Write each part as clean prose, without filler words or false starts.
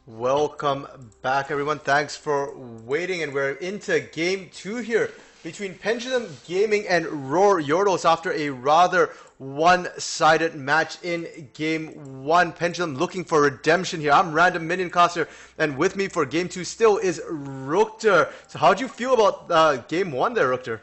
Welcome back, everyone. Thanks for waiting, and we're into game two here between Pendulum Gaming and Rawr Yordlez after a rather one-sided match in game one. Pendulum looking for redemption here. I'm Random Minion Caster, and with me for game two still is Rookter. So how'd you feel about game one there, Rookter?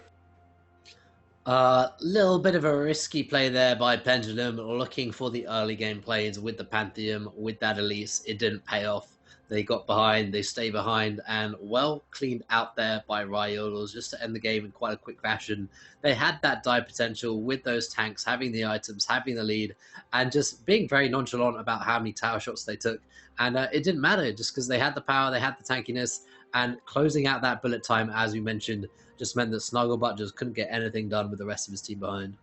Little bit of a risky play there by Pendulum, looking for the early game plays with the Pantheon, with that Elise. It didn't pay off. They got behind, they stay behind, and well cleaned out there by Riolos just to end the game in quite a quick fashion. They had that die potential with those tanks, having the items, having the lead, and just being very nonchalant about how many tower shots they took. And it didn't matter just because they had the power, they had the tankiness, and closing out that bullet time, as we mentioned, just meant that Snugglebutt just couldn't get anything done with the rest of his team behind.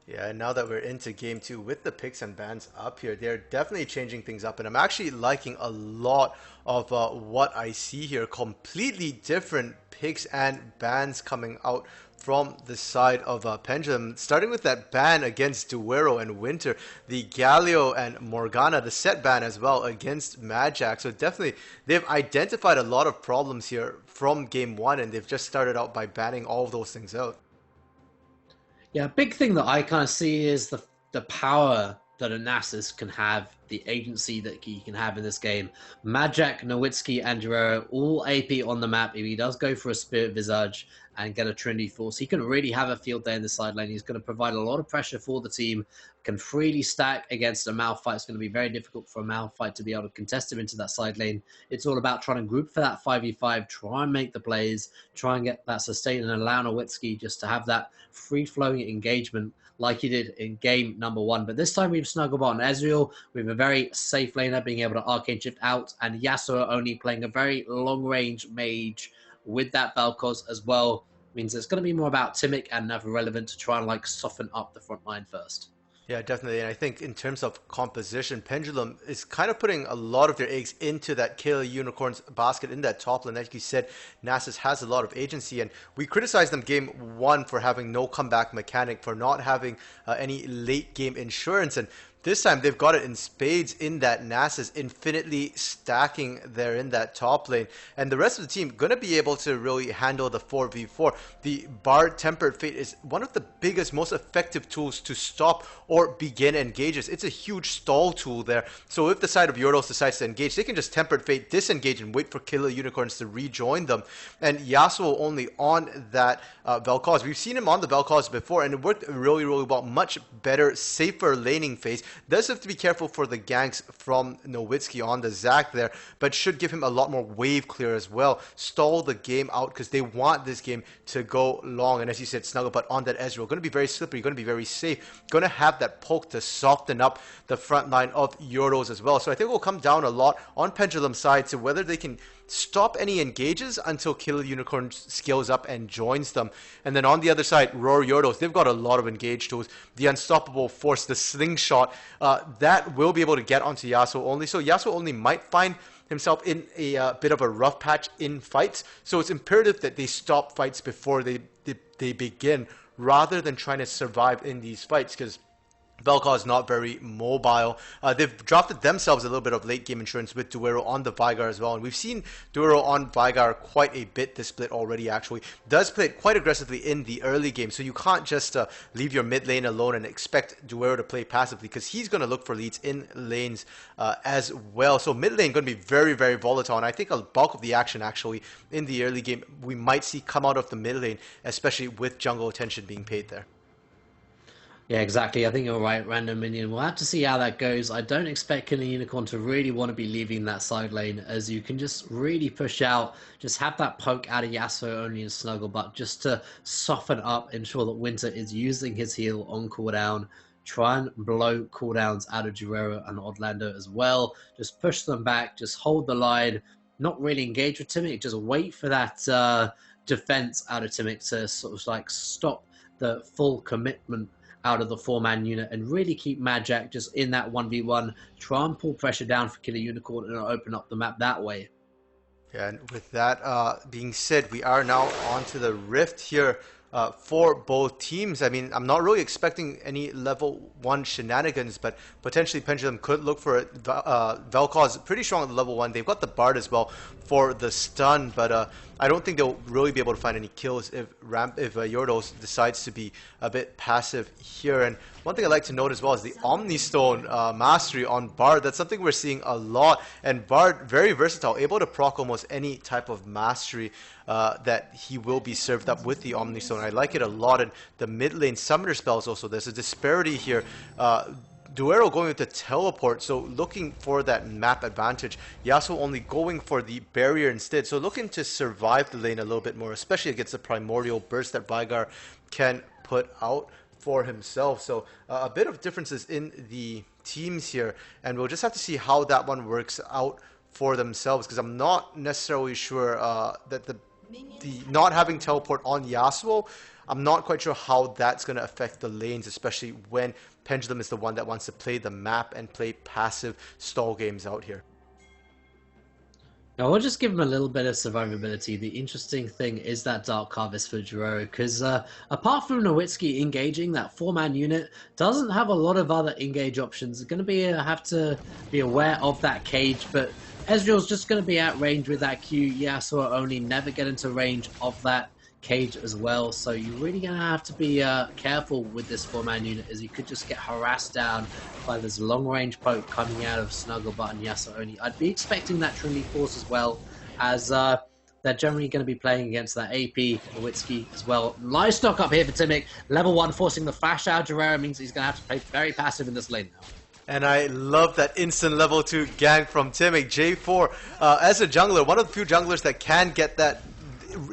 Yeah, and now that we're into game two with the picks and bans up here, they're definitely changing things up. And I'm actually liking a lot of what I see here. Completely different picks and bans coming out from the side of Pendulum. Starting with that ban against Duero and Winter, the Galio and Morgana, the set ban as well against Majak. So definitely they've identified a lot of problems here from game one, and they've just started out by banning all of those things out. Yeah, a big thing that I kind of see is the power that a Nasus can have, the agency that he can have in this game. Majak, Nowitzki, and Guerrero, all AP on the map. If he does go for a Spirit Visage and get a Trinity Force, he can really have a field day in the side lane. He's going to provide a lot of pressure for the team, can freely stack against a Malphite. It's going to be very difficult for a Malphite to be able to contest him into that side lane. It's all about trying to group for that 5v5, try and make the plays, try and get that sustain, and allow Nowitzki just to have that free-flowing engagement like he did in game number one. But this time we've Snugglebot and Ezreal. We have a very safe laner being able to Arcane Shift out, and Yasuo only playing a very long-range mage with that Vel'Koz as well. Means it's going to be more about Timic and Never Relevant to try and soften up the front line first. Yeah, definitely. And I think in terms of composition, Pendulum is kind of putting a lot of their eggs into that Killer Unicorns basket in that top lane. Like you said, Nasus has a lot of agency, and we criticized them game one for having no comeback mechanic, for not having any late game insurance. And this time they've got it in spades in that Nasus, infinitely stacking there in that top lane. And the rest of the team going to be able to really handle the 4v4. The Bard Tempered Fate is one of the biggest, most effective tools to stop or begin engages. It's a huge stall tool there. So if the side of Yordles decides to engage, they can just Tempered Fate, disengage, and wait for Killer Unicorns to rejoin them. And Yasuo only on that Vel'Koz. We've seen him on the Vel'Koz before, and it worked really, really well. Much better, safer laning phase. Does have to be careful for the ganks from Nowitzki on the Zac there, but should give him a lot more wave clear as well. Stall the game out because they want this game to go long. And as you said, Snugglebutt on that Ezreal, going to be very slippery, going to be very safe, going to have that poke to soften up the front line of Yordles as well. So I think it will come down a lot on Pendulum's side to whether they can stop any engages until Killer Unicorn scales up and joins them. And then on the other side, Rawr Yordles, they've got a lot of engage tools. The Unstoppable Force, the Slingshot, that will be able to get onto Yasuo only. So Yasuo only might find himself in a bit of a rough patch in fights. So it's imperative that they stop fights before they begin, rather than trying to survive in these fights, because Vel'Koz is not very mobile. They've drafted themselves a little bit of late game insurance with Duero on the Veigar as well. And we've seen Duero on Veigar quite a bit this split already, actually. Does play it quite aggressively in the early game. So you can't just leave your mid lane alone and expect Duero to play passively, because he's going to look for leads in lanes as well. So mid lane going to be very, very volatile. And I think a bulk of the action actually in the early game we might see come out of the mid lane, especially with jungle attention being paid there. Yeah, exactly. I think you're right, Random Minion. We'll have to see how that goes. I don't expect Killer Unicorn to really want to be leaving that side lane, as you can just really push out, just have that poke out of Yasuo only and Snugglebutt just to soften up, ensure that Winter is using his heal on cooldown, try and blow cooldowns out of Guerrero and Orlando as well. Just push them back, just hold the line, not really engage with Timic, just wait for that defense out of Timic to sort of stop the full commitment out of the four-man unit, and really keep Majak just in that 1v1, try and pull pressure down for Killer Unicorn and open up the map that way. Yeah, and with that being said, we are now onto the Rift here for both teams. I mean, I'm not really expecting any level 1 shenanigans, but potentially Pendulum could look for it. Vel'Koz pretty strong at the level 1. They've got the Bard as well for the stun, but I don't think they'll really be able to find any kills if Yordlez decides to be a bit passive here. And one thing I like to note as well is the Omni Stone mastery on Bard. That's something we're seeing a lot, and Bard very versatile, able to proc almost any type of mastery that he will be served up with the Omni Stone. I like it a lot. And the mid lane summoner spells also, there's a disparity here. Duero going with the teleport, so looking for that map advantage. Yasuo only going for the barrier instead, so looking to survive the lane a little bit more, especially against the primordial burst that Veigar can put out for himself. So a bit of differences in the teams here, and we'll just have to see how that one works out for themselves, because I'm not necessarily sure that the not having teleport on Yasuo, I'm not quite sure how that's going to affect the lanes, especially when Pendulum is the one that wants to play the map and play passive stall games out here. Now, we'll just give him a little bit of survivability. The interesting thing is that Dark Harvest for Rawr, because apart from Nowitzki engaging, that 4-man unit doesn't have a lot of other engage options. They're going to be have to be aware of that cage, but Ezreal's just going to be at range with that Q. Yasuo only never get into range of that cage as well, so you're really going to have to be careful with this 4-man unit, as you could just get harassed down by this long-range poke coming out of Snugglebutt and Yasuo only. I'd be expecting that Trinity Force as well, as they're generally going to be playing against that AP, Nowitzki as well. Livestock up here for Timic, level 1 forcing the flash out. Guerrero means he's going to have to play very passive in this lane now. And I love that instant level 2 gank from Timic. J4, as a jungler, one of the few junglers that can get that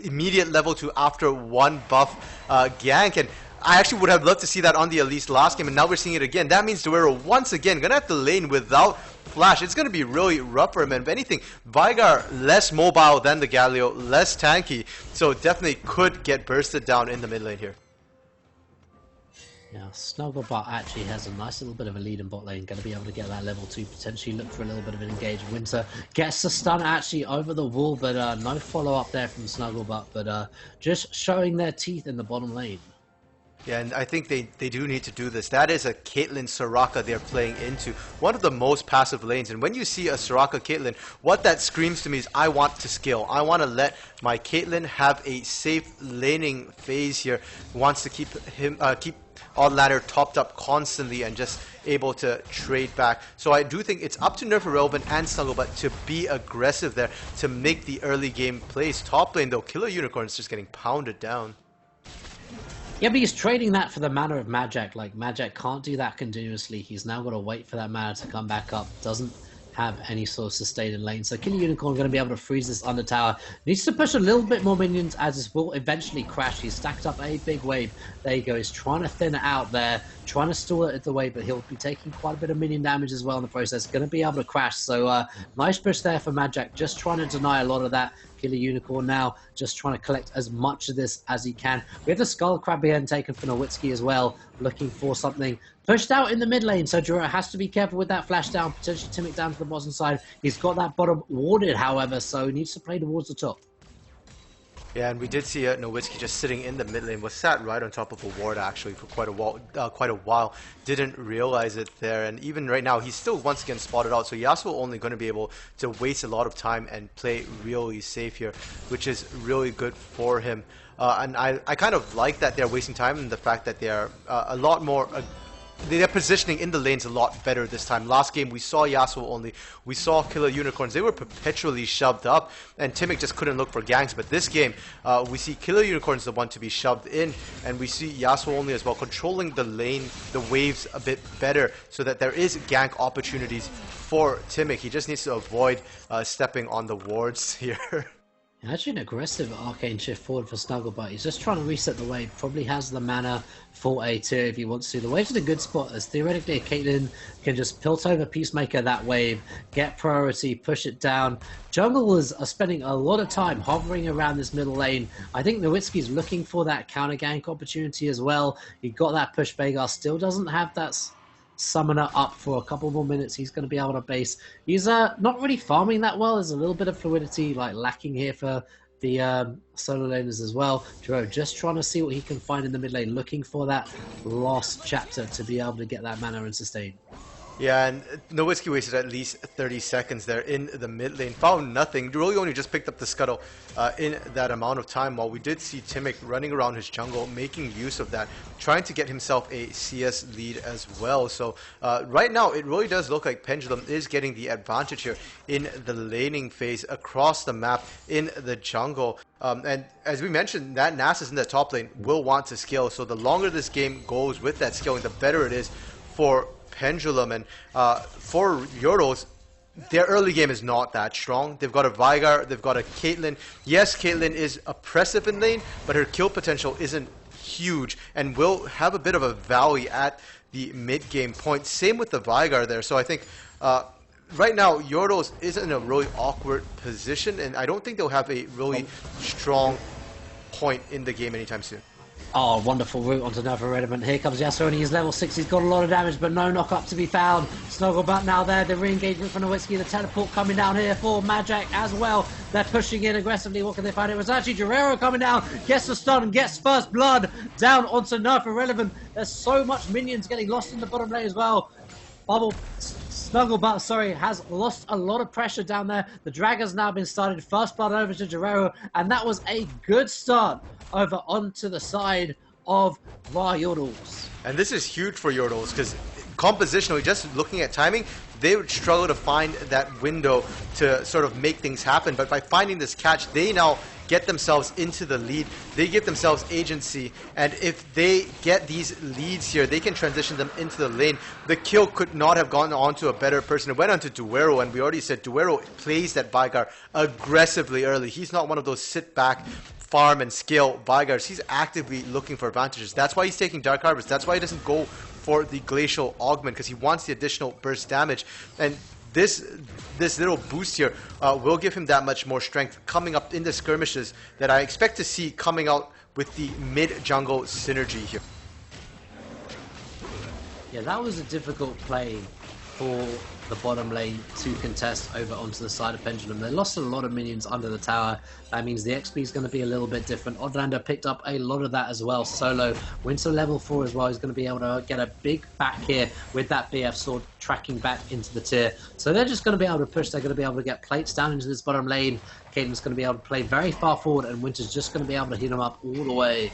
immediate level 2 after one buff gank, and I actually would have loved to see that on the Elise last game, and now we're seeing it again. That means Duero once again gonna have to lane without flash. It's gonna be really rough for him, and if anything, Veigar less mobile than the Galio, less tanky, so definitely could get bursted down in the mid lane here. Now, Snugglebutt actually has a nice little bit of a lead in bot lane, going to be able to get that level 2, potentially look for a little bit of an engage. Winter gets the stun actually over the wall, but no follow-up there from Snugglebutt, but just showing their teeth in the bottom lane. Yeah, and I think they do need to do this. That is a Caitlyn Soraka they're playing into. One of the most passive lanes. And when you see a Soraka Caitlyn, what that screams to me is I want to scale. I want to let my Caitlyn have a safe laning phase here. Wants to keep Odd Ladder topped up constantly and just able to trade back. So I do think it's up to Nerf Irrelevant and Snugglebutt to be aggressive there, to make the early game plays. Top lane though, Killer Unicorn's just getting pounded down. Yeah, but he's trading that for the mana of Magic. Like, Magic can't do that continuously. He's now got to wait for that mana to come back up. Doesn't have any sort of sustain in lane. So Killer Unicorn going to be able to freeze this under tower. Needs to push a little bit more minions, as this will eventually crash. He's stacked up a big wave. There you go. He's trying to thin it out there, trying to stall it at the wave, but he'll be taking quite a bit of minion damage as well in the process. Going to be able to crash. So nice push there for Magic. Just trying to deny a lot of that. Killer Unicorn now just trying to collect as much of this as he can. We have the Skull Crab here taken for Nowitzki as well, looking for something pushed out in the mid lane. So Jura has to be careful with that flash down, potentially Timic down to the bottom side. He's got that bottom warded, however, so he needs to play towards the top. Yeah, and we did see Nowitzki just sitting in the mid lane, was sat right on top of a ward actually for quite a while. Didn't realize it there, and even right now he's still once again spotted out. So Yasuo only going to be able to waste a lot of time and play really safe here, which is really good for him. And I kind of like that they're wasting time, and the fact that they're a lot more. Their positioning in the lane's a lot better this time. Last game we saw Yasuo only, we saw Killer Unicorns, they were perpetually shoved up and Timic just couldn't look for ganks. But this game we see Killer Unicorns the one to be shoved in, and we see Yasuo only as well controlling the lane, the waves a bit better, so that there is gank opportunities for Timic. He just needs to avoid stepping on the wards here. Actually an aggressive arcane shift forward for Snugglebutt. He's just trying to reset the wave. Probably has the mana for A2 if he wants to. The wave's in a good spot, as theoretically a Caitlyn can just pilt over Peacemaker that wave, get priority, push it down. Junglers are spending a lot of time hovering around this middle lane. I think Nowitzki's looking for that counter gank opportunity as well. He got that push. Veigar still doesn't have that summoner up for a couple more minutes. He's going to be able to base. He's not really farming that well. There's a little bit of fluidity like lacking here for the solo laners as well. Jiro just trying to see what he can find in the mid lane, looking for that last chapter to be able to get that mana and sustain. Yeah, and Nowitzki wasted at least 30 seconds there in the mid lane. Found nothing. Really only just picked up the scuttle in that amount of time, while we did see Timic running around his jungle, making use of that, trying to get himself a CS lead as well. So right now, it really does look like Pendulum is getting the advantage here in the laning phase across the map in the jungle. And as we mentioned, that Nasus in the top lane will want to scale. So the longer this game goes with that scaling, the better it is for Pendulum. And for Yordlez, their early game is not that strong. They've got a Veigar, they've got a Caitlyn. Yes, Caitlyn is oppressive in lane, but her kill potential isn't huge and will have a bit of a valley at the mid-game point. Same with the Veigar there. So I think right now Yordlez is in a really awkward position, and I don't think they'll have a really strong point in the game anytime soon. Oh, wonderful route onto another relevant. Here comes Yasuo, and he's level 6. He's got a lot of damage, but no knock-up to be found. Snugglebutt now there. The re-engagement from Nowitzki. The teleport coming down here for Magic as well. They're pushing in aggressively. What can they find? It was actually Guerrero coming down. Gets the stun and gets first blood down onto Nerf Irrelevant. There's so much minions getting lost in the bottom lane as well. Snugglebutt, sorry, has lost a lot of pressure down there. The Dragon's now been started. First blood over to Guerrero, and that was a good start over onto the side of Yordlez. And this is huge for Yordlez because compositionally, just looking at timing, they would struggle to find that window to sort of make things happen. But by finding this catch, they now get themselves into the lead. They give themselves agency, and if they get these leads here, they can transition them into the lane. The kill could not have gone on to a better person. It went on to Duero, and we already said Duero plays that Veigar aggressively early. He's not one of those sit back, farm and scale Veigars. He's actively looking for advantages. That's why he's taking Dark Harvest. That's why he doesn't go for the Glacial Augment, because he wants the additional burst damage. And this little boost here will give him that much more strength coming up in the skirmishes that I expect to see coming out with the mid-jungle synergy here. Yeah, that was a difficult play for the bottom lane to contest over onto the side of Pendulum. They lost a lot of minions under the tower. That means the XP is going to be a little bit different. Odlander picked up a lot of that as well. Solo, Winter level 4 as well. He's going to be able to get a big back here with that BF sword tracking back into the tier. So they're just going to be able to push. They're going to be able to get plates down into this bottom lane. Caitlyn's going to be able to play very far forward, and Winter's just going to be able to heat him up all the way.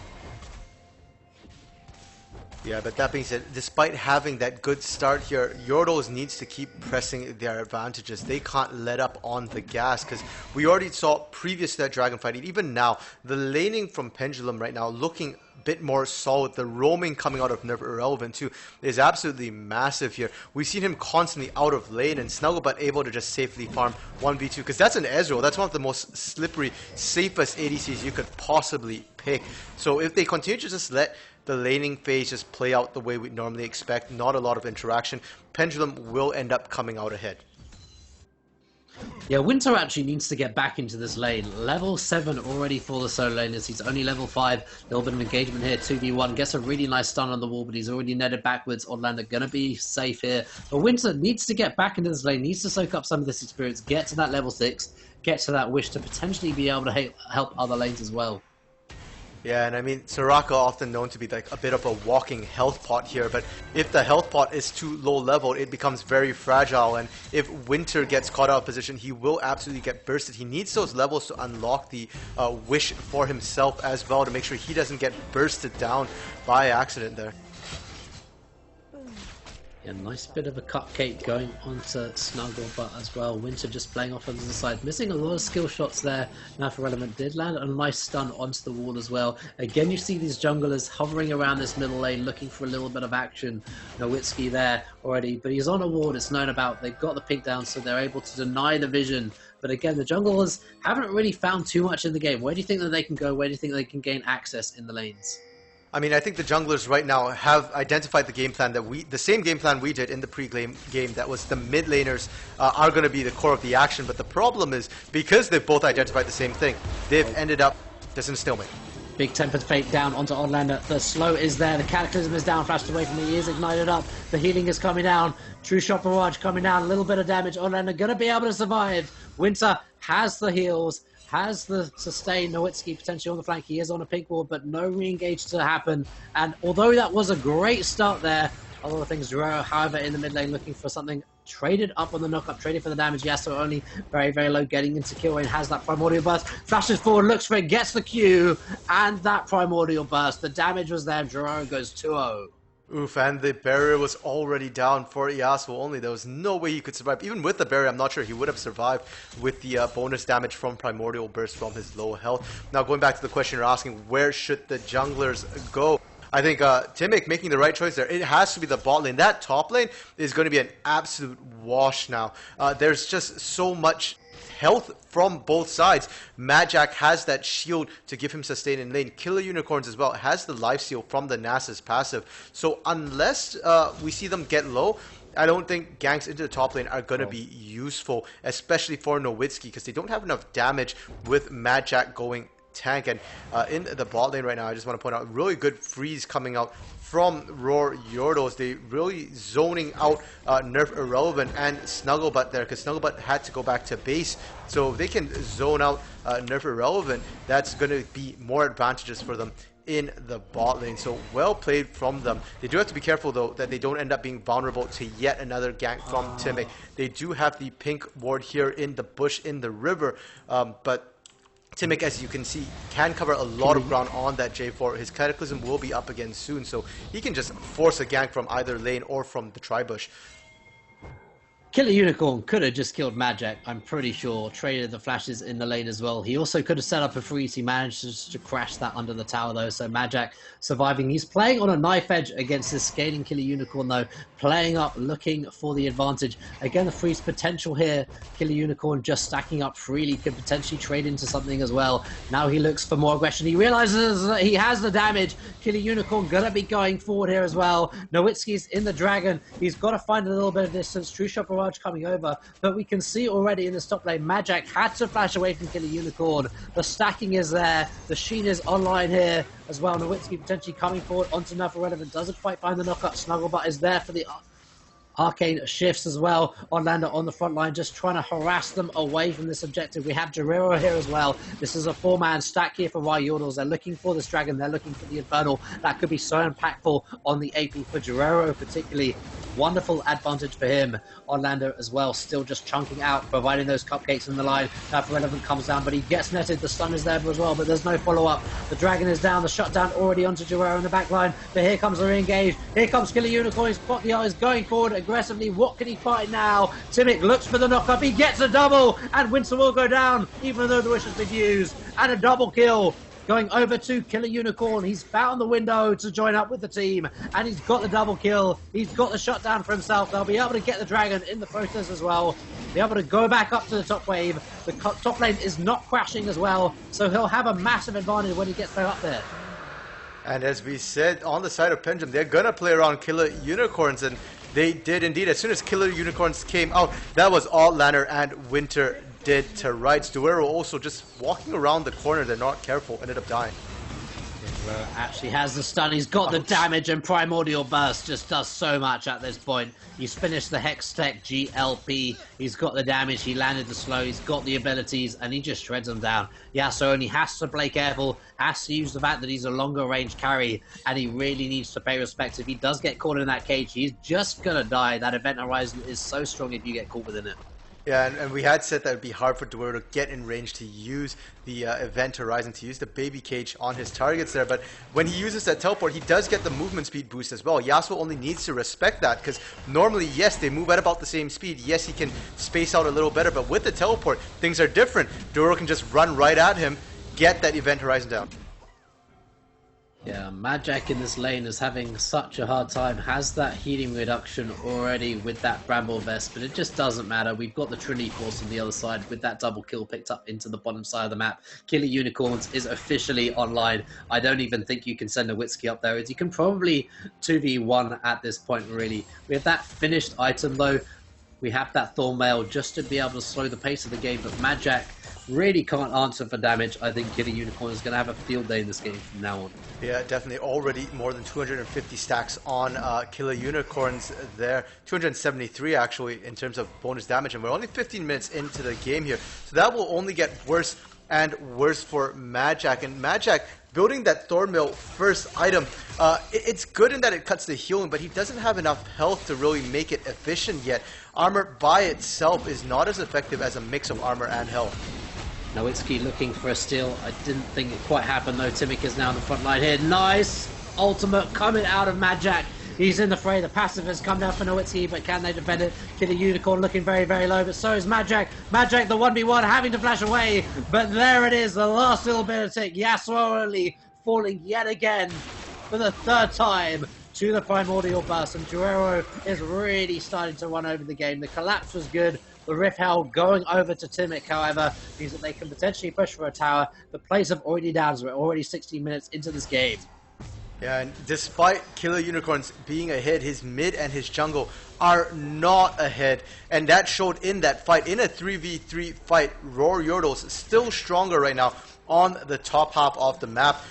Yeah, but that being said, despite having that good start here, Yordlez needs to keep pressing their advantages. They can't let up on the gas, because we already saw previous to that dragon fight, and even now, the laning from Pendulum right now looking a bit more solid. The roaming coming out of Nerf Irrelevant too is absolutely massive here. We've seen him constantly out of lane, and Snugglebutt able to just safely farm 1v2, because that's an Ezreal. That's one of the most slippery, safest ADCs you could possibly pick. So if they continue to just let the laning phase just play out the way we normally expect, not a lot of interaction, Pendulum will end up coming out ahead. Yeah, Winter actually needs to get back into this lane. Level 7 already for the solo laners. He's only level 5. A little bit of engagement here, 2v1. Gets a really nice stun on the wall, but he's already netted backwards. Odlander going to be safe here. But Winter needs to get back into this lane, needs to soak up some of this experience, get to that level 6, get to that wish to potentially be able to help other lanes as well. Yeah, and I mean, Soraka often known to be like a bit of a walking health pot here, but if the health pot is too low level, it becomes very fragile, and if Winter gets caught out of position, he will absolutely get bursted. He needs those levels to unlock the wish for himself as well, to make sure he doesn't get bursted down by accident there. Yeah, nice bit of a cupcake going onto Snugglebutt as well. Winter just playing off onto the side, missing a lot of skill shots there. Now for Relevant did land a nice stun onto the wall as well. Again, you see these junglers hovering around this middle lane looking for a little bit of action. Nowitzki there already, but he's on a ward, it's known about. They've got the pink down, so they're able to deny the vision. But again, the junglers haven't really found too much in the game. Where do you think that they can go? Where do you think they can gain access in the lanes? I mean, I think the junglers right now have identified the game plan the same game plan we did in the pre-game game. That was the mid laners are going to be the core of the action. But the problem is, because they've both identified the same thing, they've ended up just in a stalemate. Big Tempered Fate down onto Odlander. The slow is there. The Cataclysm is down, flashed away from me. He is ignited up. The healing is coming down. True Shot Barrage coming down. A little bit of damage. Odlander going to be able to survive. Winter has the heals, has the sustain. Nowitzki potentially on the flank. He is on a pink ward, but no re-engage to happen. And although that was a great start there, a lot of things. Rawr, however, in the mid lane looking for something. Traded up on the knockup, traded for the damage. Yasuo only very, very low, getting into kill range, has that primordial burst, flashes forward, looks for it, gets the Q, and that primordial burst. The damage was there. Rawr goes 2-0. Oof, and the barrier was already down for Yasuo only. There was no way he could survive. Even with the barrier, I'm not sure he would have survived with the bonus damage from Primordial Burst from his low health. Now, going back to the question you're asking, where should the junglers go? I think Timic making the right choice there. It has to be the bot lane. That top lane is going to be an absolute wash now. There's just so much health from both sides. Majak has that shield to give him sustain in lane. Killer Unicorns as well has the life steal from the Nasus passive. So unless we see them get low, I don't think ganks into the top lane are going to be useful, especially for Nowitzki, because they don't have enough damage with Majak going tank. And in the bot lane right now, I just want to point out really good freeze coming out from Rawr Yordlez. They really zoning out Nerf Irrelevant and Snugglebutt there, because Snugglebutt had to go back to base. So if they can zone out Nerf Irrelevant, that's going to be more advantageous for them in the bot lane. So well played from them. They do have to be careful though that they don't end up being vulnerable to yet another gank from Timic. They do have the pink ward here in the bush in the river, but Timic, as you can see, can cover a lot of ground on that J4. His Cataclysm will be up again soon, so he can just force a gank from either lane or from the tri-bush. Killer Unicorn could have just killed Majak, I'm pretty sure. Traded the flashes in the lane as well. He also could have set up a freeze. He managed to crash that under the tower though, so Majak surviving. He's playing on a knife edge against this scaling Killer Unicorn though. Playing up, looking for the advantage. Again, the freeze potential here. Killer Unicorn just stacking up freely, could potentially trade into something as well. Now he looks for more aggression. He realizes that he has the damage. Killer Unicorn gonna be going forward here as well. Nowitzki's in the dragon. He's got to find a little bit of distance. True Shot coming over, but we can see already in this top lane, Majak had to flash away from Killer Unicorn. The stacking is there. The Sheen is online here as well. Nowitzki potentially coming forward onto Nerf Irrelevant. Doesn't quite find the knockup. Snugglebutt is there for the arcane shifts as well. Orlando on the front line, just trying to harass them away from this objective. We have Guerrero here as well. This is a 4-man stack here for Yordlez. They're looking for this dragon. They're looking for the Infernal. That could be so impactful on the AP for Guerrero, particularly. Wonderful advantage for him. Orlando as well, still just chunking out, providing those cupcakes in the line. Nerf Irrelevant comes down, but he gets netted. The stun is there as well, but there's no follow-up. The dragon is down. The shutdown already onto Guerrero in the back line. But here comes the re-engage. Here comes Killer Unicorn. He's got the eyes going forward aggressively. What can he find now? Timic looks for the knockup. He gets a double, and Winter will go down, even though the wish has been used. And a double kill. Going over to Killer Unicorn. He's found the window to join up with the team, and he's got the double kill. He's got the shutdown for himself. They'll be able to get the dragon in the process as well. Be able to go back up to the top wave. The top lane is not crashing as well, so he'll have a massive advantage when he gets back up there. And as we said, on the side of Pendulum, they're going to play around Killer Unicorns, and they did indeed. As soon as Killer Unicorns came out, that was all Lanner and Winter did to rights. Duero also just walking around the corner. They're not careful. Ended up dying. Duero actually has the stun. He's got the damage, and Primordial Burst just does so much at this point. He's finished the Hex Tech GLP. He's got the damage. He landed the slow. He's got the abilities, and he just shreds them down. Yeah, so only has to play careful. Has to use the fact that he's a longer range carry, and he really needs to pay respect. If he does get caught in that cage, he's just gonna die. That Event Horizon is so strong if you get caught within it. Yeah, and we had said that it would be hard for Duero to get in range to use the Event Horizon, to use the baby cage on his targets there. But when he uses that teleport, he does get the movement speed boost as well. Yasuo only needs to respect that, because normally, yes, they move at about the same speed. Yes, he can space out a little better, but with the teleport, things are different. Duero can just run right at him, get that Event Horizon down. Yeah, Majak in this lane is having such a hard time. Has that healing reduction already with that Bramble Vest, but it just doesn't matter. We've got the Trinity Force on the other side with that double kill picked up into the bottom side of the map. Killer Unicorns is officially online. I don't even think you can send a Nowitzki up there. You can probably 2v1 at this point, really. We have that finished item, though. We have that Thornmail just to be able to slow the pace of the game, but Majak really can't answer for damage. I think Killer Unicorn is going to have a field day in this game from now on. Yeah, definitely. Already more than 250 stacks on Killer Unicorns there. 273 actually in terms of bonus damage, and we're only 15 minutes into the game here. So that will only get worse and worse for Majak. And Majak building that Thornmail first item, it's good in that it cuts the healing, but he doesn't have enough health to really make it efficient yet. Armor by itself is not as effective as a mix of armor and health. Nowitzki looking for a steal. I didn't think it quite happened though. Timic is now on the front line here. Nice ultimate coming out of Majak. He's in the fray. The passive has come down for Nowitzki, but can they defend it? Killer Unicorn looking very, very low, but so is Majak. Majak, the 1v1, having to flash away. But there it is, the last little bit of tick. Yasuo only falling yet again for the third time to the Primordial Burst. And Guerrero is really starting to run over the game. The collapse was good. The Rift Hell going over to Timic, however, means that they can potentially push for a tower. The plays have already down, as we're already 16 minutes into this game. Yeah, and despite Killer Unicorns being ahead, his mid and his jungle are not ahead. And that showed in that fight. In a 3v3 fight, Rawr Yordlez still stronger right now on the top half of the map.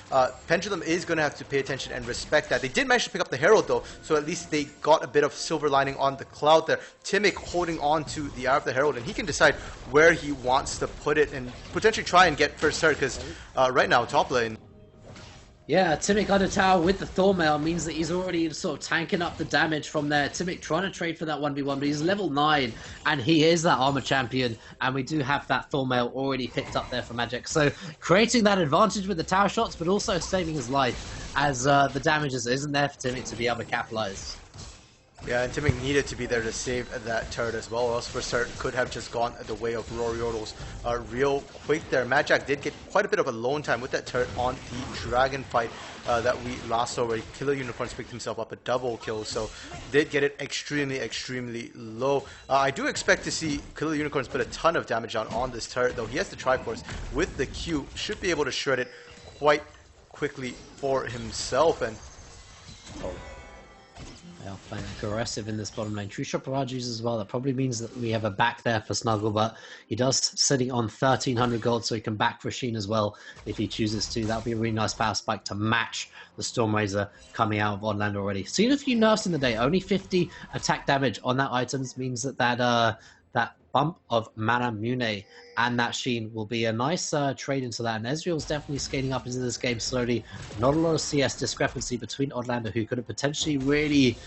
Pendulum is going to have to pay attention and respect that. They did manage to pick up the Herald though, so at least they got a bit of silver lining on the cloud there. Timic holding on to the Eye of the Herald, and he can decide where he wants to put it and potentially try and get first start, because right now, top lane. Yeah, Timic under tower with the Thornmail means that he's already sort of tanking up the damage from there. Timic trying to trade for that 1v1, but he's level 9, and he is that armor champion, and we do have that Thornmail already picked up there for Majak. So creating that advantage with the tower shots, but also saving his life, as the damage isn't there for Timic to be able to capitalize. Yeah, and Timic needed to be there to save that turret as well, or else first start could have just gone the way of Rawr Yordlez real quick there. Majak did get quite a bit of alone time with that turret on the dragon fight that we last saw, where Killer Unicorns picked himself up a double kill, so did get it extremely low. I do expect to see Killer Unicorns put a ton of damage on this turret, though. He has the Triforce with the Q, should be able to shred it quite quickly for himself. And they are playing aggressive in this bottom lane. True Shot Barrage as well. That probably means that we have a back there for Snuggle, but he does sitting on 1300 gold, so he can back for Sheen as well if he chooses to. That would be a really nice power spike to match the Stormrazor coming out of Oddland already. Seen a few nerfs in the day. Only 50 attack damage on that items means that that bump of Mana Mune and that Sheen will be a nice trade into that. And Ezreal's definitely scaling up into this game slowly. Not a lot of CS discrepancy between Oddlander, who could have potentially really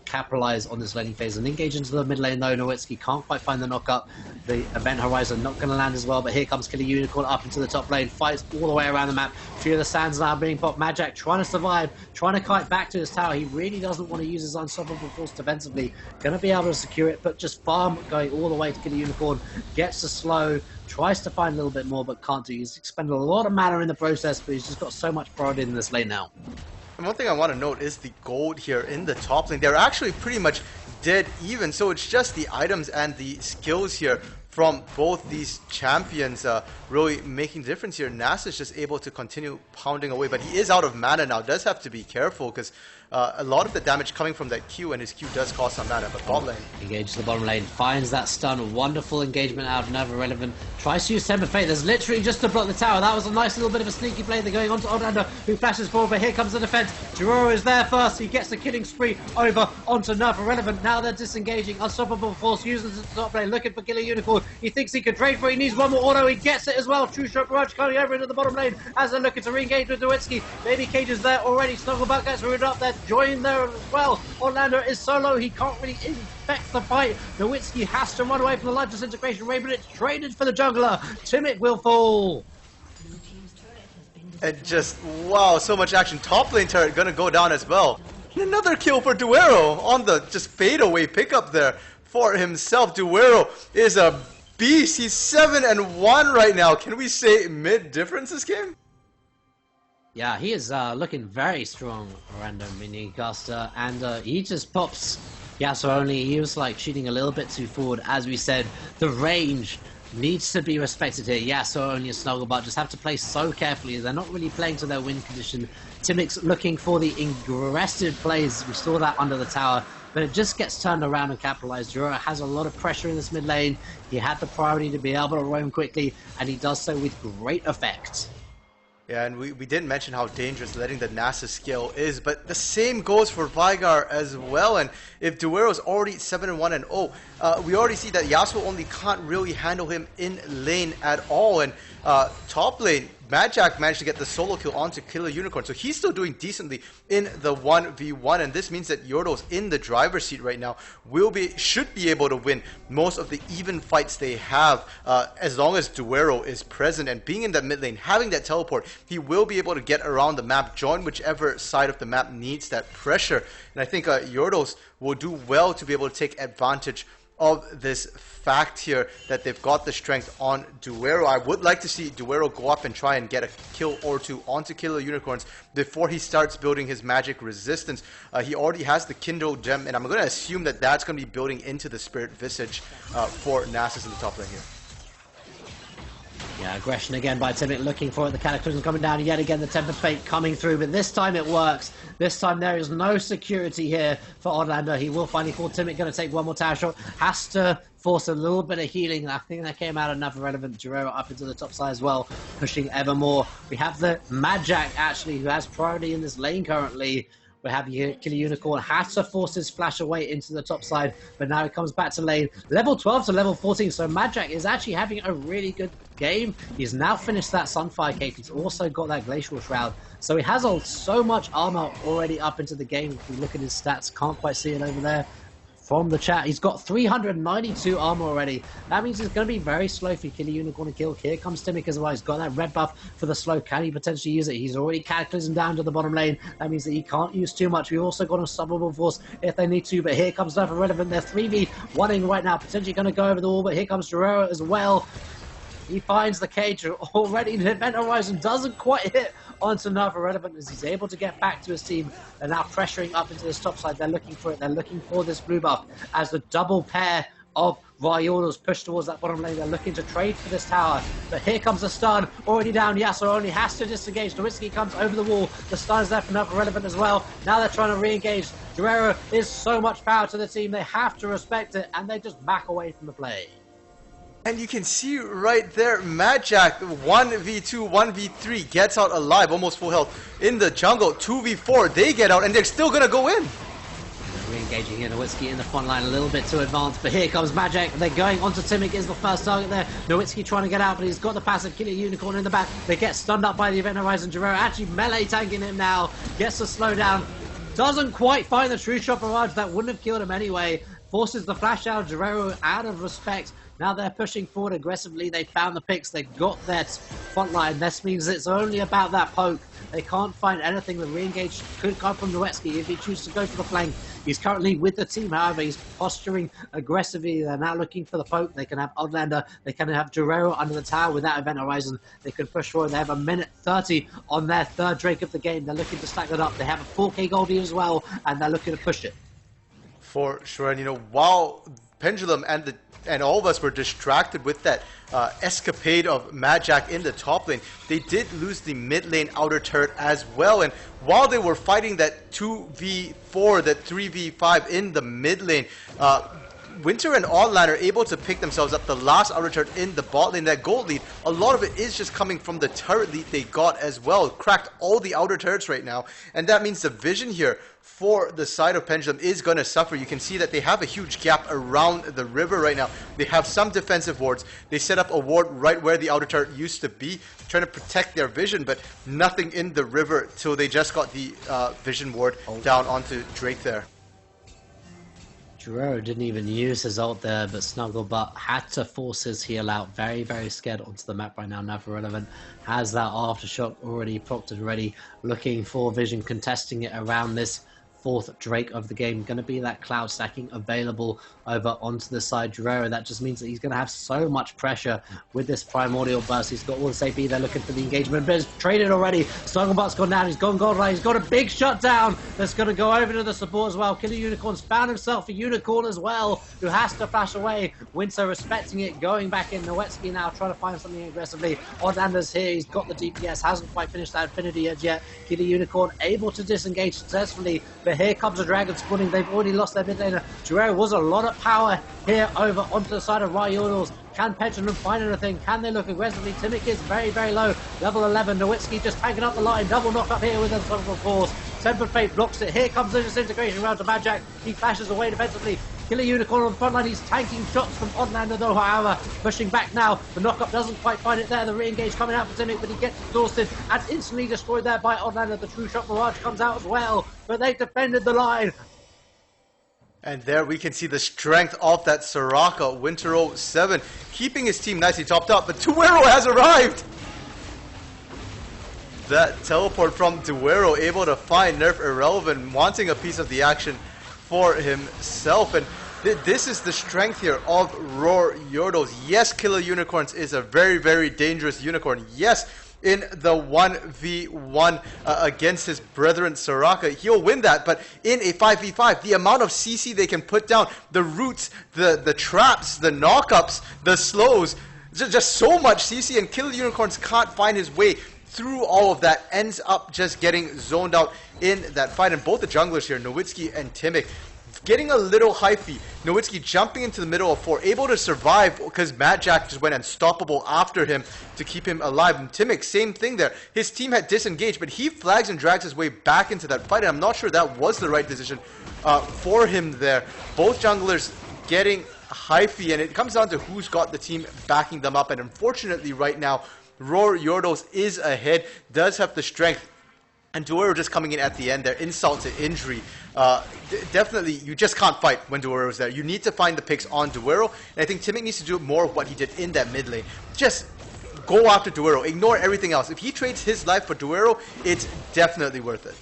capitalized on this laning phase and engage into the mid lane though. Nowitzki can't quite find the knockup. The Event Horizon not going to land as well, but here comes Killer Unicorn up into the top lane. Fights all the way around the map. Few of the sands now being popped. Majak trying to survive, trying to kite back to his tower. He really doesn't want to use his unstoppable force defensively. Going to be able to secure it, but just farm going all the way to Killer Unicorn. Gets to slow, tries to find a little bit more, but can't do. He's expended a lot of mana in the process, but he's just got so much priority in this lane now. And one thing I want to note is the gold here in the top lane. They're actually pretty much dead even, so it's just the items and the skills here from both these champions really making the difference here. Nass is just able to continue pounding away, but he is out of mana now. Does have to be careful, because a lot of the damage coming from that Q, and his Q does cost some mana. But bot lane engages the bottom lane, finds that stun. Wonderful engagement out of Never Relevant. Tries to use Temper Fate. There's literally just to block the tower. That was a nice little bit of a sneaky play. They're going on to Oddlander, who flashes forward, but here comes the defense. Guerrero is there first. He gets the killing spree over onto Nerf Irrelevant. Now they're disengaging. Unstoppable Force uses the top lane, looking for Killer Unicorn. He thinks he could trade for it. He needs one more auto. He gets it as well. True Shot Barrage coming over into the bottom lane as they're looking to re-engage with Nowitzki. Baby Cage is there already. Snugglebutt gets rooted up there. Joined there as well. Orlando is solo. He can't really infect the fight. Nowitzki has to run away from the life disintegration ray, but it's traded for the jungler. Timic will fall. and just wow, so much action. Top lane turret gonna go down as well. Another kill for Duero on the just fadeaway pickup there for himself. Duero is a beast. He's 7-1 right now. Can we say mid difference this game? Yeah, he is looking very strong, Random Minicaster, and he just pops Yasuo only. He was like shooting a little bit too forward. As we said, the range needs to be respected here. Yasuo only and Snugglebutt just have to play so carefully. They're not really playing to their win condition. Timic's looking for the aggressive plays. We saw that under the tower, but it just gets turned around and capitalized. Jura has a lot of pressure in this mid lane. He had the priority to be able to roam quickly, and he does so with great effect. Yeah, and we didn't mention how dangerous letting the NASA scale is, but the same goes for Vigar as well. And if Duero's already 7-1 and 0, we already see that Yasuo only can't really handle him in lane at all. And top lane, Majak managed to get the solo kill onto Killer Unicorn, so he's still doing decently in the 1v1, and this means that Yordlez in the driver's seat right now should be able to win most of the even fights they have as long as Duero is present. And being in that mid lane, having that teleport, he will be able to get around the map, join whichever side of the map needs that pressure. And I think Yordlez will do well to be able to take advantage of this fact here that they've got the strength on Duero. I would like to see Duero go up and try and get a kill or two onto Killer Unicorns before he starts building his magic resistance. He already has the Kindle gem, and I'm going to assume that that's going to be building into the Spirit Visage for Nasus in the top lane here. Yeah, aggression again by Timic, looking for it. The Cataclysm coming down yet again. The Tempered Fate coming through, but this time it works. This time there is no security here for Oddlander. He will finally fall. Timic going to take one more tower shot. Has to force a little bit of healing. I think that came out enough relevant. Duero up into the top side as well, pushing ever more. We have the Majak actually, who has priority in this lane currently. We have Killer Unicorn, has to force his flash away into the top side, but now he comes back to lane. Level 12 to level 14, so Majak is actually having a really good game. He's now finished that Sunfire Cape. He's also got that Glacial Shroud. So he has so much armor already up into the game. If we look at his stats, can't quite see it over there from the chat. He's got 392 armor already. That means it's going to be very slow for Killer Unicorn to kill. Here comes Timic as well. He's got that red buff for the slow. Can he potentially use it? He's already Cataclysm down to the bottom lane. That means that he can't use too much. We've also got a Unstoppable Force if they need to, but here comes Nerf Irrelevant. They're 3v1ing right now, potentially going to go over the wall, but here comes Duero as well. He finds the cage already. The Event Horizon doesn't quite hit onto Nerf Irrelevant as he's able to get back to his team. They're now pressuring up into this top side. They're looking for it. They're looking for this blue buff as the double pair of Yordlez push towards that bottom lane. They're looking to trade for this tower. But here comes a stun. Already down. Yasuo only has to disengage. Nowitzki comes over the wall. The stun is there for Nerf Irrelevant as well. Now they're trying to re-engage. Duero is so much power to the team. They have to respect it, and they just back away from the play. And you can see right there, Majak 1v2, 1v3 gets out alive, almost full health in the jungle. 2v4, they get out, and they're still going to go in. Re-engaging here, Nowitzki in the front line a little bit too advanced, but here comes Majak. They're going onto Timic, is the first target there. Nowitzki trying to get out, but he's got the passive Killer Unicorn in the back. They get stunned up by the Event Horizon. Duero actually melee tanking him now, gets the slow down. Doesn't quite find the True Shot Barrage, that wouldn't have killed him anyway. Forces the flash out, Duero out of respect. Now they're pushing forward aggressively. They found the picks. They got their front line. This means it's only about that poke. They can't find anything. The re-engage could come from Nowitzki if he chooses to go for the flank. He's currently with the team, however. He's posturing aggressively. They're now looking for the poke. They can have Oddlander. They can have Duero under the tower without Event Horizon. They can push forward. They have a minute 30 on their third Drake of the game. They're looking to stack that up. They have a 4K Goldie as well, and they're looking to push it. For sure, and while Pendulum and all of us were distracted with that escapade of Majak in the top lane, they did lose the mid lane outer turret as well. And while they were fighting that 2v4, that 3v5 in the mid lane, Winter and Oddlander are able to pick themselves up the last outer turret in the bot lane. That gold lead, a lot of it is just coming from the turret lead they got as well. Cracked all the outer turrets right now, and that means the vision here for the side of Pendulum is going to suffer. You can see that they have a huge gap around the river right now. They have some defensive wards. They set up a ward right where the outer turret used to be, trying to protect their vision, but nothing in the river till they just got the vision ward down onto Drake there. Duero didn't even use his ult there, but Snugglebutt had to force his heal out. Very, very scared onto the map right now. Nerf Irrelevant has that Aftershock already procced and ready, looking for vision, contesting it around this fourth Drake of the game. Going to be that cloud stacking available over onto the side. Duero, that just means that he's going to have so much pressure with this Primordial Burst. He's got all the safety. They're looking for the engagement, but it's traded already. Snugglebutt's gone down. He's gone gold right. He's got a big shutdown that's going to go over to the support as well. Killer Unicorn's found himself a Unicorn as well, who has to flash away. Winter respecting it, going back in. Nowitzki now trying to find something aggressively. Oddlander's here. He's got the DPS. Hasn't quite finished that Infinity Edge yet. Killer Unicorn able to disengage successfully, but here comes the Dragon spawning. They've already lost their mid laner. Duero was a lot power here over onto the side of Yordlez. Can Pendulum find anything? Can they look aggressively? Timic is very, very low. Level 11. Nowitzki just tanking up the line. Double knock up here with Unstoppable Force. Tempered Fate blocks it. Here comes the disintegration round to Majak. He flashes away defensively. Killer Unicorn on the front line. He's tanking shots from Odlander though, however. Pushing back now. The knockup doesn't quite find it there. The re-engage coming out for Timic, but he gets exhausted and instantly destroyed there by Odlander. The True Shot Mirage comes out as well, but they defended the line. And there we can see the strength of that Soraka, Winter 07, keeping his team nicely topped up, but Duero has arrived! That teleport from Duero, able to find Nerf Irrelevant, wanting a piece of the action for himself. And this is the strength here of Rawr Yordlez. Yes, Killer Unicorns is a very, very dangerous unicorn. Yes, in the 1v1 against his brethren Soraka, he'll win that, but in a 5v5, the amount of CC they can put down, the roots, the traps, the knockups, the slows, just so much CC, and Killer Unicorns can't find his way through all of that, ends up just getting zoned out in that fight. And both the junglers here, Nowitzki and Timic, getting a little hypey. Nowitzki jumping into the middle of 4, able to survive because Majak just went unstoppable after him to keep him alive. And Timic, same thing there. His team had disengaged, but he flags and drags his way back into that fight, and I'm not sure that was the right decision for him there. Both junglers getting hypey, and it comes down to who's got the team backing them up. And unfortunately right now, Rawr Yordlez is ahead, does have the strength. And Duero just coming in at the end there, insult to injury. Definitely, you just can't fight when Duero's there. You need to find the picks on Duero, and I think Timic needs to do more of what he did in that mid lane. Just go after Duero, ignore everything else. If he trades his life for Duero, it's definitely worth it.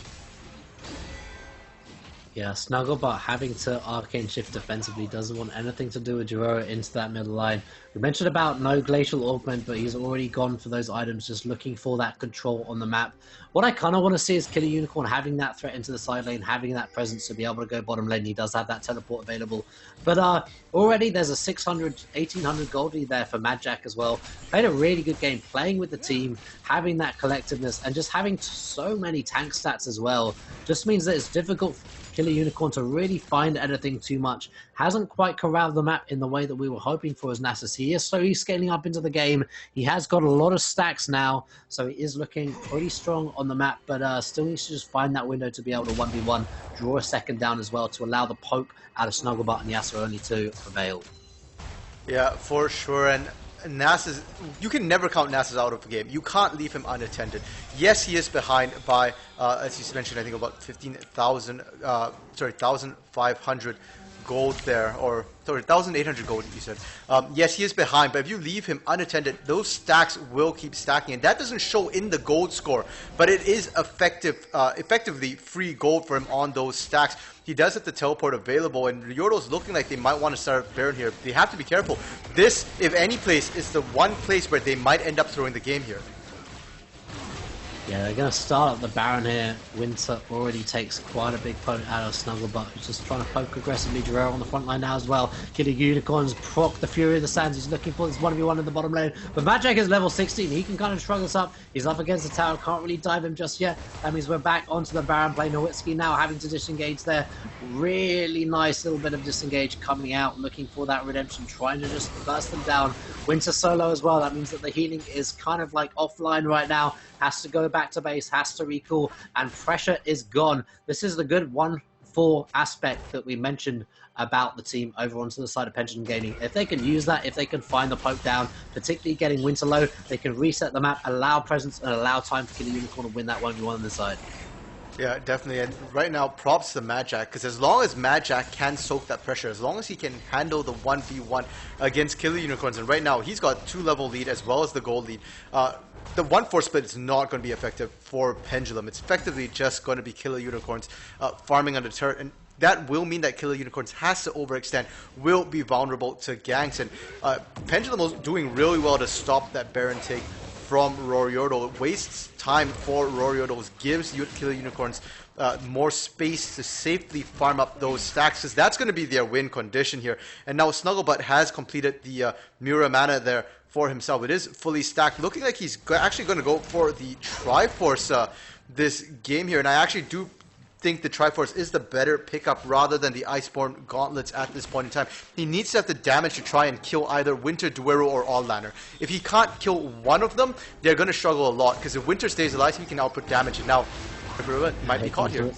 Yeah, Snugglebot having to Arcane Shift defensively doesn't want anything to do with Duero into that middle line. We mentioned about no Glacial Augment, but he's already gone for those items, just looking for that control on the map. What I kind of want to see is Killer Unicorn having that threat into the side lane, having that presence to be able to go bottom lane. He does have that teleport available. But already there's a 600, 1800 gold lead there for Majak as well. Played a really good game, playing with the team, having that collectiveness, and just having so many tank stats as well. Just means that it's difficult for Killer Unicorn to really find anything too much. Hasn't quite corralled the map in the way that we were hoping for as Nasus. He is slowly scaling up into the game. He has got a lot of stacks now, so he is looking pretty strong on the map, but still needs to just find that window to be able to 1v1, draw a second down as well to allow the poke out of Snugglebot and Yasuo only to prevail. Yeah, for sure. And Nasus, you can never count Nasus out of the game. You can't leave him unattended. Yes, he is behind by, as you mentioned, I think about 1,500 gold there, or sorry, 1,800 gold, you said. Yes, he is behind, but if you leave him unattended, those stacks will keep stacking, and that doesn't show in the gold score, but it is effectively free gold for him on those stacks. He does have the teleport available, and Yordle's looking like they might want to start Baron here. They have to be careful. This, if any place, is the one place where they might end up throwing the game here. Yeah, they're going to start up the Baron here. Winter already takes quite a big poke out of Snugglebot, who's just trying to poke aggressively. Jarrell on the front line now as well. Killer Unicorns proc the Fury of the Sands. He's looking for this 1v1 in the bottom lane. But Majak is level 16. He can kind of shrug this up. He's up against the tower. Can't really dive him just yet. That means we're back onto the Baron play. Nowitzki now having to disengage there. Really nice little bit of disengage coming out. Looking for that redemption. Trying to just burst them down. Winter solo as well. That means that the healing is kind of like offline right now. Has to go back to base, has to recall, and pressure is gone. This is the good 1-4 aspect that we mentioned about the team over onto the side of Pendulum Gaming. If they can use that, if they can find the poke down, particularly getting Winter low, they can reset the map, allow presence, and allow time for Killer Unicorn to win that 1v1 on the side. Yeah, definitely. And right now, props to Majak, because as long as Majak can soak that pressure, as long as he can handle the 1v1 against Killer Unicorns, and right now he's got 2-level lead as well as the gold lead. The 1-4 split is not going to be effective for Pendulum. It's effectively just going to be Killer Unicorns farming under turret, and that will mean that Killer Unicorns has to overextend, will be vulnerable to ganks, and Pendulum is doing really well to stop that Baron take from Rawr Yordlez. It wastes time for Rawr Yordlez, gives Killer Unicorns more space to safely farm up those stacks, because that's going to be their win condition here. And now Snugglebot has completed the Mura mana there for himself. It is fully stacked, looking like he's actually going to go for the Triforce this game here. And I actually do think the Triforce is the better pickup rather than the Iceborne Gauntlets at this point in time. He needs to have the damage to try and kill either Winter, Duero, or All-Lantern. If he can't kill one of them, they're going to struggle a lot, because if Winter stays alive, he can output damage. And now, everyone might be caught here.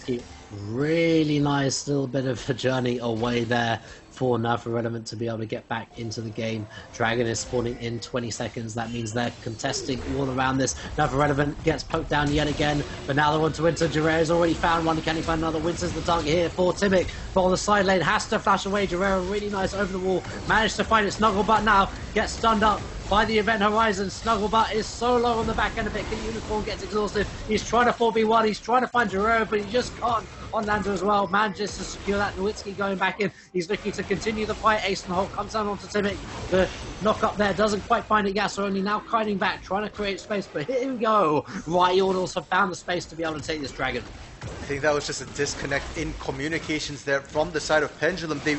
Really nice little bit of a journey away there for Nerf Irrelevant to be able to get back into the game. Dragon is spawning in 20 seconds. That means they're contesting all around this. Nerf Irrelevant gets poked down yet again, but now they're on to Winter. Guerrero's already found one. Can he find another? Winter's the target here for Timic, but on the side lane has to flash away. Guerrero really nice over the wall. Managed to find it. Snugglebutt now gets stunned up by the Event Horizon. Snugglebutt is so low on the back end of it. Unicorn gets exhausted. He's trying to 4v1. He's trying to find Guerrero, but he just can't. On Lander as well. Manages to secure that. Nowitzki going back in. He's looking to continue the fight. Ace and Hulk comes down onto Timic. The knock up there doesn't quite find it. Yasuo only now kiting back, trying to create space. But here we go. Yordlez have found the space to be able to take this dragon. I think that was just a disconnect in communications there from the side of Pendulum. They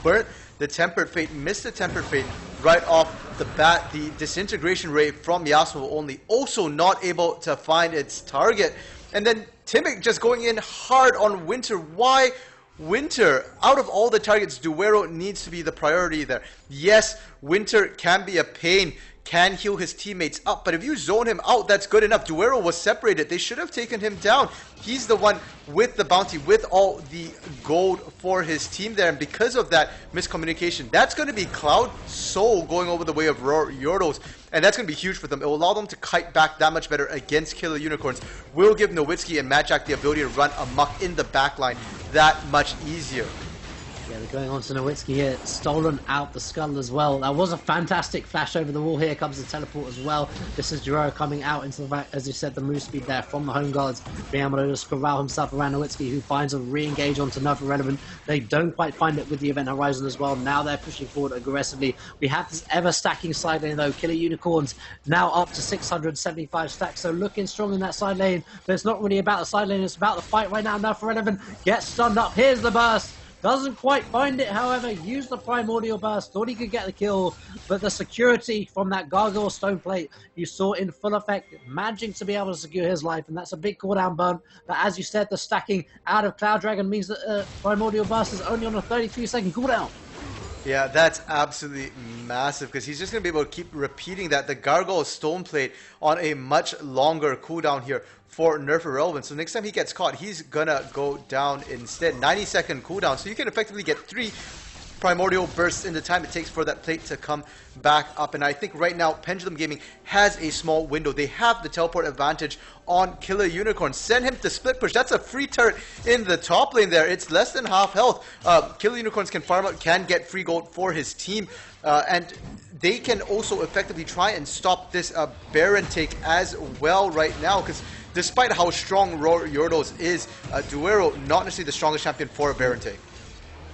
burnt the Tempered Fate, missed the Tempered Fate right off the bat. The disintegration ray from Yasuo only, also not able to find its target. And then Timic just going in hard on Winter. Why Winter? Out of all the targets, Duero needs to be the priority there. Yes, Winter can be a pain, can heal his teammates up, but if you zone him out, that's good enough. Duero was separated. They should have taken him down. He's the one with the bounty, with all the gold for his team there, and because of that miscommunication, that's going to be Cloud Soul going over the way of Yordlez, and that's going to be huge for them. It will allow them to kite back that much better against Killer Unicorns. Will give Nowitzki and Majak the ability to run amok in the backline that much easier. Yeah, they're going on to Nowitzki here, stolen out the skull as well. That was a fantastic flash over the wall. Here comes the teleport as well. This is Guerrero coming out into the back, as you said, the move speed there from the home guards, being able to just corral himself around Nowitzki, who finds a re-engage onto Nerf Irrelevant. They don't quite find it with the Event Horizon as well. Now they're pushing forward aggressively. We have this ever-stacking side lane though. Killer Unicorns now up to 675 stacks, so looking strong in that side lane. But it's not really about the side lane, it's about the fight right now. Nerf Irrelevant gets stunned up. Here's the burst. Doesn't quite find it, however, used the Primordial Burst, thought he could get the kill, but the security from that Gargoyle Stone Plate you saw in full effect, managing to be able to secure his life, and that's a big cooldown burn. But as you said, the stacking out of Cloud Dragon means that Primordial Burst is only on a 33-second cooldown. Yeah, that's absolutely massive, because he's just going to be able to keep repeating that. The Gargoyle Stone Plate on a much longer cooldown here for Nerf Irrelevant. So next time he gets caught, he's going to go down instead. 90-second cooldown. So you can effectively get 3 primordial bursts in the time it takes for that plate to come back up. And I think right now Pendulum Gaming has a small window. They have the teleport advantage on Killer Unicorn. Send him to split push. That's a free turret in the top lane there. It's less than half health. Killer Unicorns can farm out, can get free gold for his team. And they can also effectively try and stop this Baron take as well right now, because despite how strong Yordlez is, Duero not necessarily the strongest champion for a Baron take.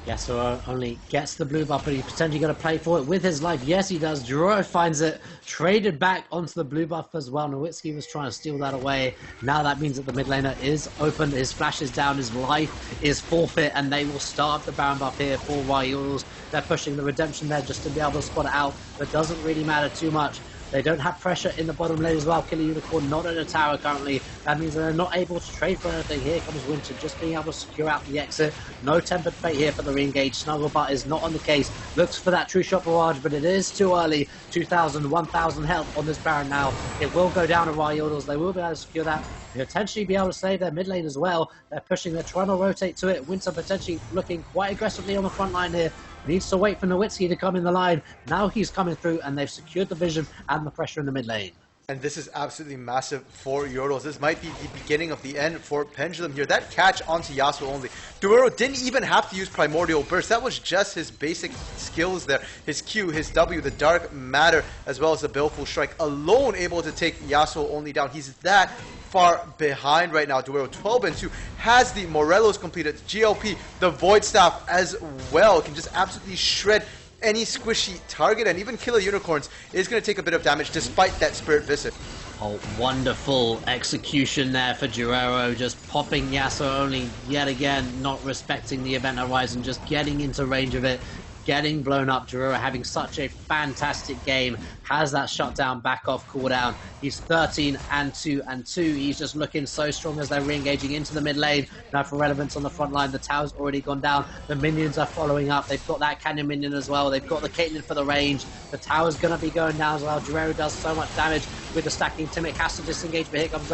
Yasuo only gets the blue buff, but he's potentially going to play for it with his life. Yes, he does. Duero finds it, traded back onto the blue buff as well. Nowitzki was trying to steal that away. Now that means that the mid laner is open, his flash is down, his life is forfeit, and they will start the Baron buff here for Yordlez. They're pushing the redemption there just to be able to spot it out, but doesn't really matter too much. They don't have pressure in the bottom lane as well. Killer Unicorn not in a tower currently. That means they're not able to trade for anything. Here comes Winter just being able to secure out the exit. No Tempered Fate here for the re-engage. Snugglebutt is not on the case. Looks for that True Shot Barrage, but it is too early. 2,000, 1,000 health on this Baron now. It will go down to Yordlez. They will be able to secure that. They'll potentially be able to save their mid lane as well. They're pushing, they're trying to rotate to it. Winter potentially looking quite aggressively on the front line here. Needs to wait for Nowitzki to come in the line. Now he's coming through, and they've secured the vision and the pressure in the mid lane. And this is absolutely massive for Yordlez. This might be the beginning of the end for Pendulum here. That catch onto Yasuo only. Duero didn't even have to use Primordial Burst. That was just his basic skills there. His Q, his W, the Dark Matter, as well as the Baleful Strike. Alone able to take Yasuo only down. He's that far behind right now. Duero 12-2 has the Morelos completed, GLP, the Void Staff as well. Can just absolutely shred any squishy target, and even Killer Unicorns is going to take a bit of damage despite that Spirit Visit. Oh, wonderful execution there for Guerrero, just popping Yasuo only yet again, not respecting the Event Horizon, just getting into range of it, getting blown up. Rawr having such a fantastic game, has that shutdown back off cooldown. He's 13-2-2. He's just looking so strong as they're re-engaging into the mid lane. Now for relevance on the front line, the tower's already gone down. The minions are following up. They've got that cannon minion as well. They've got the Caitlyn for the range. The tower's going to be going down as well. Rawr does so much damage with the stacking. Timic has to disengage, but here comes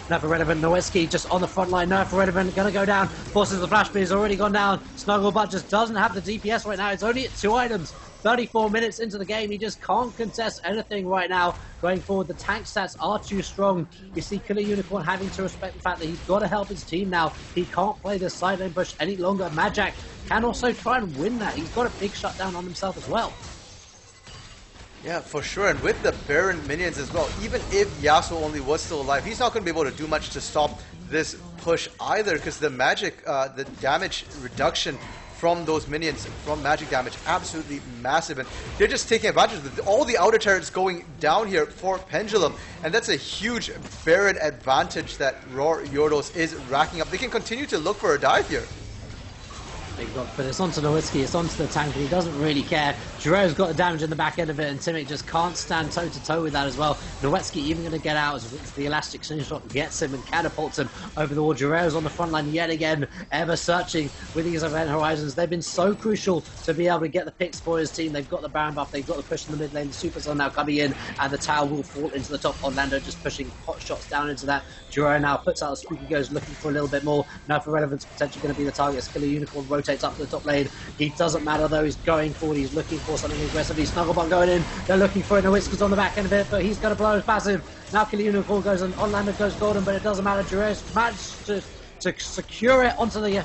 Never relevant. Nowitzki just on the front line. Never relevant. Gonna go down. Forces the flash, but he's already gone down. Snugglebutt just doesn't have the DPS right now. It's only at 2 items. 34 minutes into the game. He just can't contest anything right now. Going forward, the tank stats are too strong. You see Killer Unicorn having to respect the fact that he's got to help his team now. He can't play this side lane push any longer. Majak can also try and win that. He's got a big shutdown on himself as well. Yeah, for sure. And with the Baron minions as well, even if Yasuo only was still alive, he's not going to be able to do much to stop this push either, because the magic, the damage reduction from those minions, from magic damage, absolutely massive. And they're just taking advantage of it. All the outer turrets going down here for Pendulum, and that's a huge Baron advantage that Rawr Yordlez is racking up. They can continue to look for a dive here. But it's onto Nowitzki, it's onto the tank, and he doesn't really care. Rawr's got the damage in the back end of it, and Timic just can't stand toe-to-toe with that as well. Nowitzki even going to get out as the elastic slingshot gets him and catapults him over the wall. Rawr's on the front line yet again, ever searching with these event horizons. They've been so crucial to be able to get the picks for his team. They've got the Baron buff, they've got the push in the mid lane, the supers are now coming in, and the tower will fall into the top. Orlando just pushing hot shots down into that. Rawr now puts out a spooky goes, looking for a little bit more. Now for relevance, potentially going to be the target. Killer Unicorn rotates up to the top lane. He doesn't matter though, he's going forward, he's looking for something aggressively. Snugglebot going in, they're looking for it. Nowitzki's on the back end of it, but he's going to blow his passive. Now Killer Unicorn goes and Orlando goes golden, but it doesn't matter. Rawr's managed to secure it onto the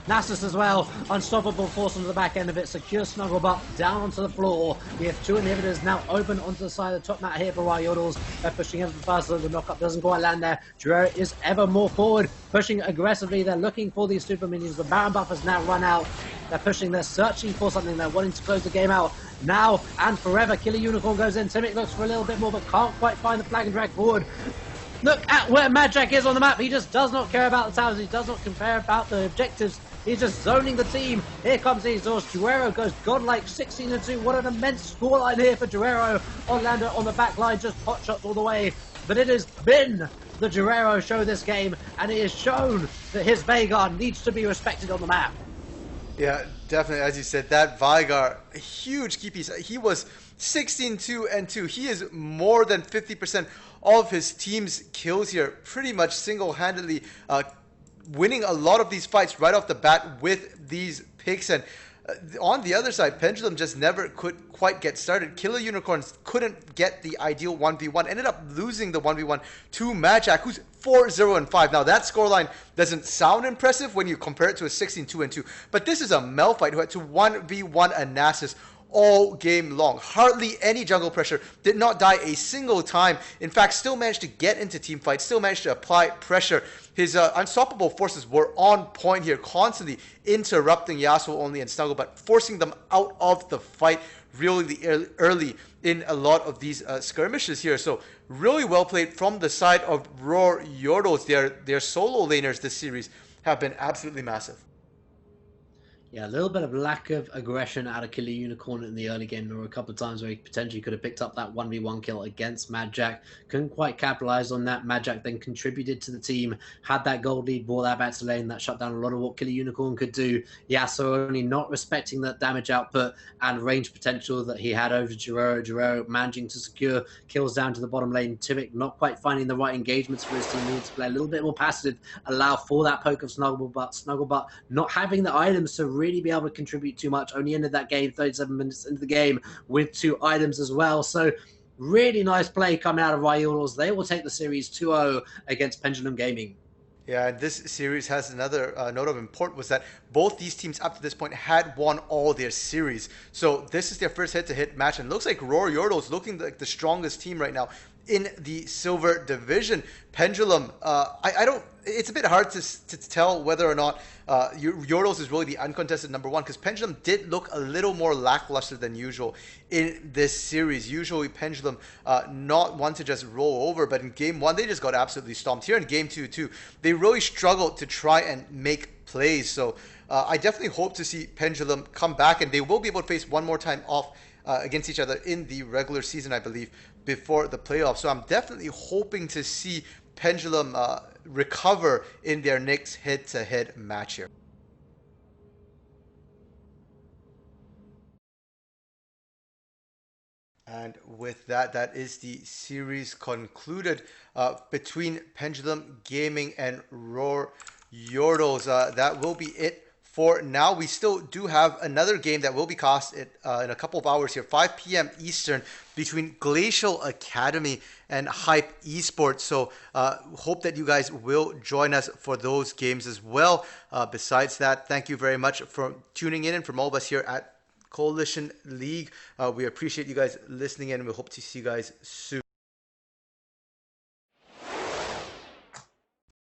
Nasus as well. Unstoppable force onto the back end of it. Secure Snugglebutt down onto the floor. We have 2 inhibitors now open onto the side of the top mat here for Yordlez. They're pushing ever faster. The knockup doesn't quite land there. Rawr is ever more forward, pushing aggressively. They're looking for these super minions. The Baron buff has now run out. They're pushing, they're searching for something. They're wanting to close the game out now and forever. Killer Unicorn goes in. Timic looks for a little bit more, but can't quite find the flag and drag forward. Look at where Majak is on the map. He just does not care about the towers. He does not care about the objectives. He's just zoning the team. Here comes the exhaust. Rawr goes godlike, 16-2. What an immense scoreline here for Rawr. Orlando on the back line, just pot shots all the way. But it has been the Rawr show this game, and it has shown that his Veigar needs to be respected on the map. Yeah, definitely. As you said, that Veigar, a huge key piece. He was 16-2-2. He is more than 50% of his team's kills here, pretty much single-handedly winning a lot of these fights right off the bat with these picks. And on the other side, Pendulum just never could quite get started. Killer Unicorns couldn't get the ideal 1v1, ended up losing the 1v1 to Majak, who's 4-0-5. Now that scoreline doesn't sound impressive when you compare it to a 16-2-2, but this is a Mel fight who had to 1v1 a Nasus all game long. Hardly any jungle pressure, did not die a single time. In fact, still managed to get into team fights, still managed to apply pressure. His unstoppable forces were on point here, constantly interrupting Yasuo only and Snugglebutt, forcing them out of the fight really early in a lot of these skirmishes here. So really well played from the side of Rawr Yordlez. Their solo laners this series have been absolutely massive. Yeah, a little bit of lack of aggression out of Killer Unicorn in the early game. There were a couple of times where he potentially could have picked up that 1v1 kill against Majak. Couldn't quite capitalize on that. Majak then contributed to the team, had that gold lead, brought that back to lane. That shut down a lot of what Killer Unicorn could do. Yasuo only not respecting that damage output and range potential that he had over Rawr. Rawr managing to secure kills down to the bottom lane. Timic not quite finding the right engagements for his team. Needs to play a little bit more passive, allow for that poke of Snugglebutt. Snugglebutt not having the items to really be able to contribute too much. Only ended that game 37 minutes into the game with 2 items as well. So really nice play coming out of Yordlez. They will take the series 2-0 against Pendulum Gaming. Yeah, and this series has another note of import, was that both these teams up to this point had won all their series. So this is their first head-to-head match, and it looks like Rawr Yordlez looking like the strongest team right now in the silver division. Pendulum, I don't, it's a bit hard to tell whether or not Yordlez is really the uncontested number 1, because Pendulum did look a little more lackluster than usual in this series. Usually Pendulum not one to just roll over, but in game 1 they just got absolutely stomped. Here in game 2 too, they really struggled to try and make plays. So I definitely hope to see Pendulum come back, and they will be able to face one more time off against each other in the regular season, I believe, before the playoffs. So I'm definitely hoping to see Pendulum recover in their next head-to-head match here. And with that, that is the series concluded between Pendulum Gaming and Rawr Yordlez. That will be it for now. We still do have another game that will be cast in a couple of hours here, 5 p.m. Eastern, between Glacial Academy and Hype Esports. So hope that you guys will join us for those games as well. Besides that, thank you very much for tuning in, and from all of us here at Coalition League. We appreciate you guys listening in, and we hope to see you guys soon.